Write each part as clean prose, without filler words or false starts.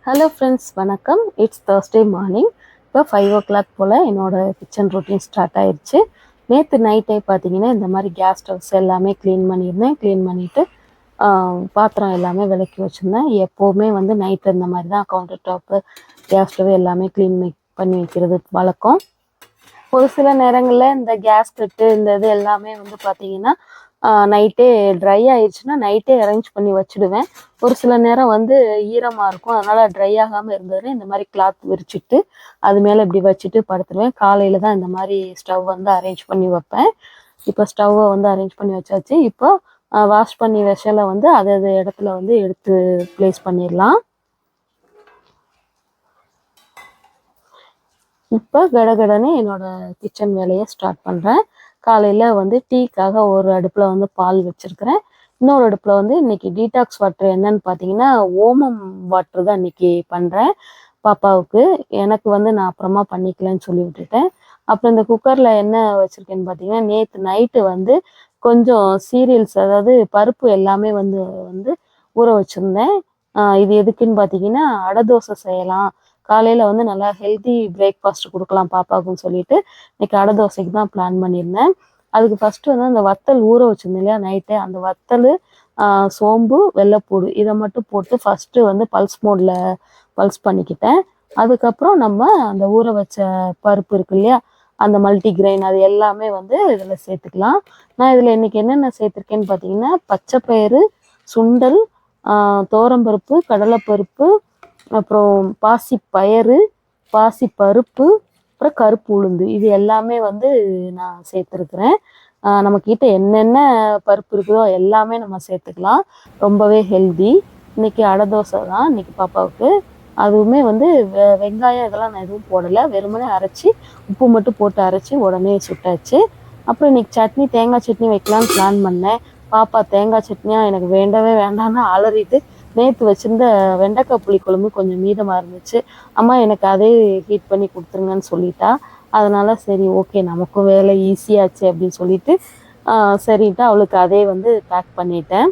Hello friends, வணக்கம். It's Thursday morning. இப்போ 5 o'clock போல் என்னோட கிச்சன் ரொட்டீன் ஸ்டார்ட் ஆயிடுச்சு. நேற்று நைட்டே பார்த்தீங்கன்னா இந்த மாதிரி கேஸ் ஸ்டவ்ஸ் எல்லாமே க்ளீன் பண்ணியிருந்தேன். க்ளீன் பண்ணிவிட்டு பாத்திரம் எல்லாமே விளக்கி வச்சுருந்தேன். எப்போவுமே வந்து நைட்டு இந்த மாதிரி தான் கவுண்டர் டாப்பு, கேஸ் ஸ்டவ் எல்லாமே க்ளீன் பண்ணி வைக்கிறது வழக்கம். ஒரு சில நேரங்களில் இந்த கேஸ் கட்டு இந்த இது எல்லாமே வந்து பார்த்தீங்கன்னா நைட்டே ட்ரை ஆயிடுச்சுன்னா நைட்டே அரேஞ்ச் பண்ணி வச்சுடுவேன். ஒரு சில நேரம் வந்து ஈரமாக இருக்கும், அதனால் ட்ரை ஆகாமல் இருந்ததுன்னா இந்த மாதிரி கிளாத் விரிச்சிட்டு அது மேலே இப்படி வச்சுட்டு படுத்துடுவேன். காலையில் தான் இந்த மாதிரி ஸ்டவ் வந்து அரேஞ்ச் பண்ணி வைப்பேன். இப்போ ஸ்டவ்வை வந்து அரேஞ்ச் பண்ணி வச்சாச்சு. இப்போ வாஷ் பண்ணி வெஷலை வந்து அது இடத்துல வந்து எடுத்து ப்ளேஸ் பண்ணிடலாம். இப்போ கடகடன்னு என்னோட கிச்சன் வேலையை ஸ்டார்ட் பண்ணுறேன். காலையில் வந்து டீக்காக ஒரு அடுப்பில் வந்து பால் வச்சுருக்கிறேன். இன்னொரு அடுப்பில் வந்து இன்றைக்கி டீடாக்ஸ் வாட்டர் என்னன்னு பார்த்தீங்கன்னா ஓமம் வாட்டர் தான் இன்றைக்கி பண்ணுறேன் பாப்பாவுக்கு. எனக்கு வந்து நான் அப்புறமா பண்ணிக்கலன்னு சொல்லி விட்டுட்டேன். அப்புறம் இந்த குக்கரில் என்ன வச்சுருக்கேன்னு பார்த்தீங்கன்னா நேற்று நைட்டு வந்து கொஞ்சம் சீரியல்ஸ், அதாவது பருப்பு எல்லாமே வந்து வந்து ஊற வச்சுருந்தேன். இது எதுக்குன்னு பார்த்தீங்கன்னா அடை தோசை செய்யலாம், காலையில் வந்து நல்லா ஹெல்த்தி பிரேக்ஃபாஸ்ட் கொடுக்கலாம் பாப்பாவுக்குன்னு சொல்லிட்டு இன்றைக்கி அடை தோசைக்கு தான் பிளான் பண்ணியிருந்தேன். அதுக்கு ஃபஸ்ட்டு வந்து அந்த வத்தல் ஊற வச்சுருந்தேன் இல்லையா நைட்டே, அந்த வத்தல், சோம்பு, வெள்ளைப்பூடு இதை மட்டும் போட்டு ஃபஸ்ட்டு வந்து பல்ஸ் பண்ணிக்கிட்டேன். அதுக்கப்புறம் நம்ம அந்த ஊற வச்ச பருப்பு இருக்கு இல்லையா, அந்த மல்டிகிரெயின் அது எல்லாமே வந்து இதில் சேர்த்துக்கலாம். நான் இதில் இன்றைக்கி என்னென்ன சேர்த்துருக்கேன்னு பார்த்தீங்கன்னா பச்சைப்பயிறு, சுண்டல், துவரம்பருப்பு, கடலைப்பருப்பு, அப்புறம் பாசிப்பயறு, பாசிப்பருப்பு, அப்புறம் கருப்பு உளுந்து இது எல்லாமே வந்து நான் சேர்த்துருக்குறேன். நம்மக்கிட்ட என்னென்ன பருப்பு இருக்குதோ எல்லாமே நம்ம சேர்த்துக்கலாம். ரொம்பவே ஹெல்தி. இன்றைக்கி அடை தோசை தான் இன்றைக்கி பாப்பாவுக்கு. அதுவுமே வந்து வெங்காயம் இதெல்லாம் நான் எதுவும் போடலை, வெறுமனே அரைச்சி உப்பு மட்டும் போட்டு அரைச்சி உடனே சுட்டாச்சு. அப்புறம் இன்றைக்கி சட்னி, தேங்காய் சட்னி வைக்கலான்னு பிளான் பண்ணேன். பாப்பா தேங்காய் சட்னியாக எனக்கு வேண்டவே வேண்டாம்னு அலறிட்டு நேற்று வச்சுருந்த வெண்டைக்காய் புளிக்குழம்பு கொஞ்சம் மீதமாக இருந்துச்சு. அம்மா எனக்கு அதே ஹீட் பண்ணி கொடுத்துருங்கன்னு சொல்லிட்டா. அதனால் சரி ஓகே நமக்கும் வேலை ஈஸியாச்சு அப்படின்னு சொல்லிட்டு சரின்ட்டு அவளுக்கு அதே வந்து பேக் பண்ணிட்டேன்.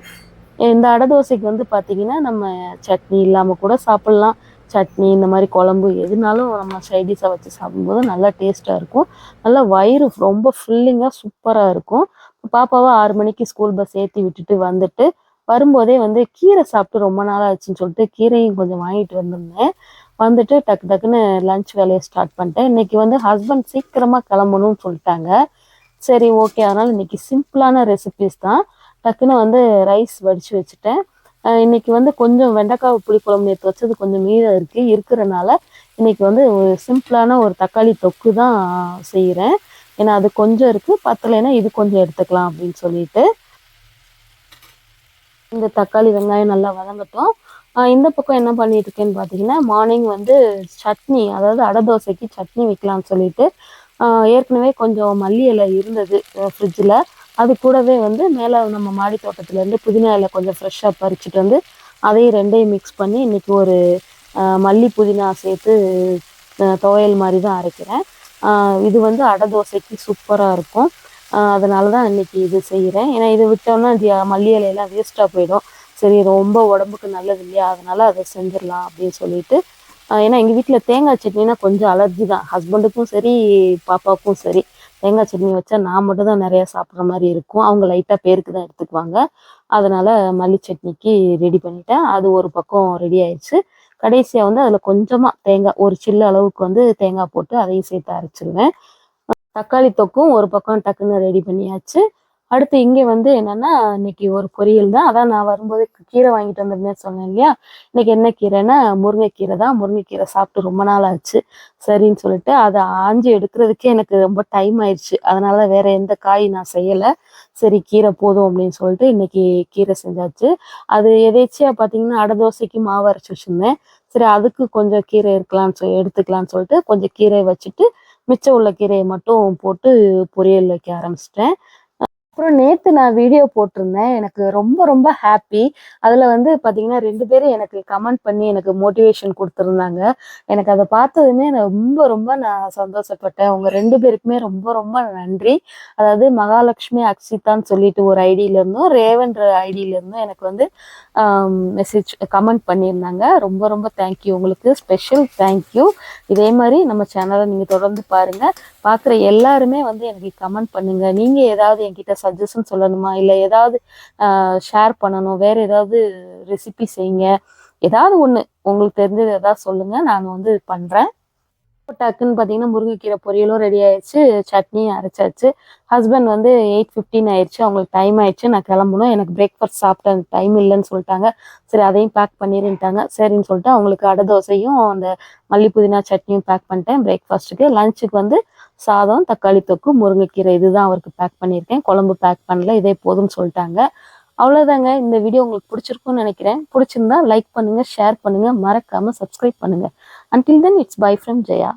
இந்த அடை தோசைக்கு வந்து பார்த்திங்கன்னா நம்ம சட்னி இல்லாமல் கூட சாப்பிட்லாம். சட்னி இந்த மாதிரி குழம்பு எதுனாலும் நம்ம சைடிஷாக வச்சு சாப்பிடும்போது நல்லா டேஸ்ட்டாக இருக்கும். நல்லா வயிறு ரொம்ப ஃபில்லிங்காக சூப்பராக இருக்கும். பாப்பாவை 6 மணிக்கு ஸ்கூல் பஸ் ஏற்றி விட்டுட்டு வந்துட்டு வரும்போதே வந்து கீரை சாப்பிட்டு ரொம்ப நாள் ஆச்சுன்னு சொல்லிட்டு கீரையும் கொஞ்சம் வாங்கிட்டு வந்திருந்தேன். வந்துட்டு டக்கு டக்குன்னு லஞ்ச் வேலையை ஸ்டார்ட் பண்ணிட்டேன். இன்றைக்கி வந்து ஹஸ்பண்ட் சீக்கிரமாக கிளம்பணும்னு சொல்லிட்டாங்க. சரி ஓகே, அதனால் இன்றைக்கி சிம்பிளான ரெசிபீஸ் தான். டக்குன்னு வந்து ரைஸ் வடித்து வச்சுட்டேன். இன்றைக்கி வந்து கொஞ்சம் வெண்டைக்காய் புளிக்குழம்பு நேற்று வச்சது கொஞ்சம் மீதம் இருக்கிறனால இன்றைக்கி வந்து ஒரு சிம்பிளான ஒரு தக்காளி தொக்கு தான் செய்கிறேன். ஏன்னா அது கொஞ்சம் இருக்குது, பத்தலைன்னா இது கொஞ்சம் எடுத்துக்கலாம் அப்படின்னு சொல்லிட்டு. இந்த தக்காளி வெங்காயம் நல்லா வதங்கட்டும். இந்த பக்கம் என்ன பண்ணிட்டு இருக்கேன்னு பார்த்தீங்கன்னா மார்னிங் வந்து சட்னி, அதாவது அடை தோசைக்கு சட்னி வைக்கலாம்னு சொல்லிட்டு ஏற்கனவே கொஞ்சம் மல்லி இலை இருந்தது ஃப்ரிட்ஜில். அது கூடவே வந்து மேலே நம்ம மாடி தோட்டத்துலேருந்து புதினா இலை கொஞ்சம் ஃப்ரெஷ்ஷாக பறிச்சுட்டு வந்து அதையும் ரெண்டையும் மிக்ஸ் பண்ணி இன்றைக்கி ஒரு மல்லி புதினா சேர்த்து துவையல் மாதிரி தான் அரைக்கிறேன். இது வந்து அடை தோசைக்கு சூப்பராக இருக்கும். அதனால தான் இன்றைக்கி இது செய்கிறேன். ஏன்னா இது விட்டோன்னா மல்லி இலையெல்லாம் வேஸ்ட்டாக போயிடும். சரி ரொம்ப உடம்புக்கு நல்லது இல்லையா, அதனால் அதை செஞ்சிடலாம் அப்படின்னு சொல்லிட்டு. ஏன்னா எங்கள் வீட்டில் தேங்காய் சட்னினா கொஞ்சம் அலர்ஜி தான், ஹஸ்பண்டுக்கும் சரி பாப்பாவுக்கும் சரி. தேங்காய் சட்னி வச்சா நான் மட்டும் தான் நிறையா சாப்பிட்ற மாதிரி இருக்கும், அவங்க லைட்டாக பேருக்கு தான் எடுத்துக்குவாங்க. அதனால் மல்லி சட்னிக்கு ரெடி பண்ணிட்டேன். அது ஒரு பக்கம் ரெடி ஆயிடுச்சு. கடைசியாக வந்து அதில் கொஞ்சமாக தேங்காய், ஒரு சில்லு அளவுக்கு வந்து தேங்காய் போட்டு அதையும் சேர்த்து அரைச்சிடுவேன். தக்காளி தொக்கும் ஒரு பக்கம் டக்குன்னு ரெடி பண்ணியாச்சு. அடுத்து இங்கே வந்து என்னென்னா இன்னைக்கு ஒரு பொரியல் தான். அதான் நான் வரும்போது கீரை வாங்கிட்டு வந்திருந்தேன்னு சொன்னேன் இல்லையா, இன்னைக்கு என்ன கீரைன்னா முருங்கைக்கீரை தான். முருங்கைக்கீரை சாப்பிட்டு ரொம்ப நாள் ஆச்சு. சரின்னு சொல்லிட்டு அதை ஆஞ்சி எடுக்கிறதுக்கே எனக்கு ரொம்ப டைம் ஆயிடுச்சு. அதனால வேற எந்த காய் நான் செய்யலை. சரி கீரை போதும் அப்படின்னு சொல்லிட்டு இன்னைக்கு கீரை செஞ்சாச்சு. அது எதேச்சியாக பார்த்தீங்கன்னா அடை தோசைக்கு மாவு அரைச்சி வச்சுருந்தேன். சரி அதுக்கு கொஞ்சம் கீரை எடுத்துக்கலான்னு சொல்லிட்டு கொஞ்சம் கீரை வச்சுட்டு மிச்சம் உள்ள கீரையை மட்டும் போட்டு பொரியல் வைக்க ஆரம்பிச்சிட்டேன். அப்புறம் நேத்து நான் வீடியோ போட்டிருந்தேன். எனக்கு ரொம்ப ரொம்ப ஹாப்பி. அதுல வந்து பாத்தீங்கன்னா 2 பேரும் எனக்கு கமெண்ட் பண்ணி எனக்கு மோட்டிவேஷன் குடுத்திருந்தாங்க. எனக்கு அத பார்த்ததுமே நான் ரொம்ப ரொம்ப நான் சந்தோஷப்பட்டேன். உங்க 2 பேருக்குமே ரொம்ப ரொம்ப நன்றி. அதாவது மகாலட்சுமி அக்ஷிதான்னு சொல்லிட்டு ஒரு ஐடியில இருந்தும், ரேவன்ற ஐடியில இருந்தும் எனக்கு வந்து மெசேஜ் கமெண்ட் பண்ணியிருந்தாங்க. ரொம்ப ரொம்ப தேங்க்யூ உங்களுக்கு. Special thank you. இதே மாரி நம்ம சேனல நீங்க தொடர்ந்து பாருங்க. பார்க்குற எல்லாருமே வந்து எனக்கு கமெண்ட் பண்ணுங்க. நீங்க ஏதாவது என்கிட்ட சஜஷன் சொல்லணுமா? இல்ல ஏதாவது ஷேர் பண்ணணும். வேற ஏதாவது ரெசிபி செய்யுங்க. ஏதாவது ஒண்ணு உங்களுக்கு தெரிஞ்சது ஏதாவது சொல்லுங்க. நான் வந்து பண்றேன். டக்குன்னு பார்த்தீங்கன்னா, முருங்கைக்கீரை பொரியலும் ரெடி ஆயிடுச்சு. சட்னியும் அரைச்சாச்சு. ஹஸ்பண்ட் வந்து 8:15 ஆயிடுச்சு. அவங்களுக்கு டைம் ஆயிடுச்சு. நான் கிளம்பணும். எனக்கு பிரேக்ஃபாஸ்ட் சாப்பிட்ட டைம் இல்லன்னு சொல்ட்டாங்க. சரி அதையும் பேக் பண்ணிருன்ட்டாங்க. சரின்னு சொல்லிட்டு அவங்களுக்கு அடை தோசையும், அந்த மல்லி புதினா சட்னியும் பேக் பண்ணிட்டேன் பிரேக்ஃபாஸ்ட்டுக்கு. லஞ்சுக்கு வந்து சாதம், தக்காளி தொக்கு, முருங்கைக்கீரை இதுதான் அவருக்கு பேக் பண்ணியிருக்கேன். குழம்பு பேக் பண்ணல. இதே போதும்னு சொல்ட்டாங்க. அவ்வளோதாங்க. இந்த வீடியோ உங்களுக்கு பிடிச்சிருக்கும்னு நினைக்கிறேன். பிடிச்சிருந்தா லைக் பண்ணுங்க, ஷேர் பண்ணுங்க, மறக்காம சப்ஸ்கிரைப் பண்ணுங்க. Until then, it's bye from Jaya.